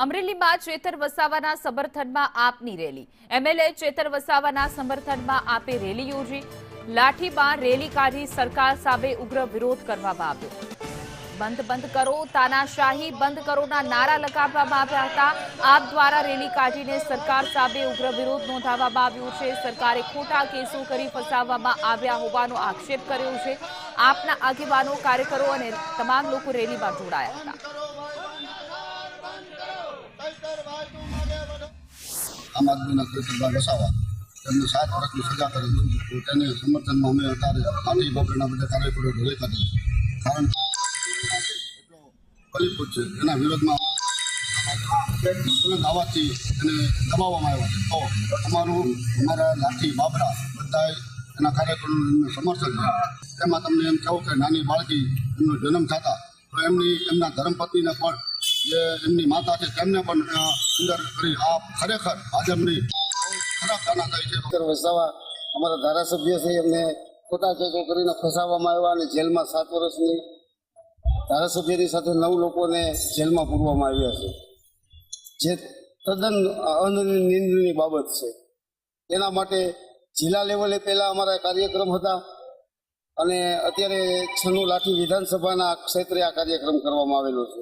અમરેલીમાં ચેતર વસાવાના સમર્થનમાં આપની રેલી. એમએલએ ચેતર વસાવાના સમર્થનમાં આપે રેલી યોજી. લાઠીમાં રેલી કાઢી સરકાર સામે ઉગ્ર વિરોધ કરવામાં આવ્યો. બંધ કરો, તાનાશાહી બંધ કરોના નારા લગાવવામાં આવ્યા હતા. આપ દ્વારા રેલી કાઢીને સરકાર સામે ઉગ્ર વિરોધ નોંધાવવામાં આવ્યો છે. સરકારે ખોટા કેસો કરી ફસાવવામાં આવ્યા હોવાનો આક્ષેપ કર્યો છે. આપના આગેવાનો, કાર્યકરો અને તમામ લોકો રેલીમાં જોડાયા હતા. આમ આદમીના ચેતરભાઈ વસાવા તેમને 7 વર્ષની સજા કરી દીધી. તેને સમર્થનમાં અમે અત્યારે આની બપોરના બધા કાર્યકરો ઘરે કાઢી છે. કારણ એટલો બલિપૂત છે, એના વિરોધમાં દાવાથી એને દબાવવામાં આવ્યો છે. તો અમારા લાઠી બાબરા બધા એના કાર્યકરોનું એમને સમર્થન છે. એમાં તમને એમ કહું કે નાની બાળકી એમનો જન્મ થતા તો એમના ધર્મપત્નીને પણ જે એમની માતા છે તેમને પણ અંદર કરી આ ખરેખર ભાજપની ખરાબ તાનાશાહી છે. ચેતર વસાવા અમારા ધારાસભ્ય છે, એમને ખોટા કેસો કરીને ફસાવવામાં આવ્યા અને જેલમાં 7 વર્ષની ધારાસભ્યની સાથે 9 લોકોને જેલમાં પૂરવામાં આવ્યા છે, જે તદ્દન અનિંદનીય બાબત છે. એના માટે જિલ્લા લેવલે પહેલાં અમારા કાર્યક્રમ હતા અને અત્યારે છન્નું લાઠી વિધાનસભાના ક્ષેત્રે આ કાર્યક્રમ કરવામાં આવેલો છે.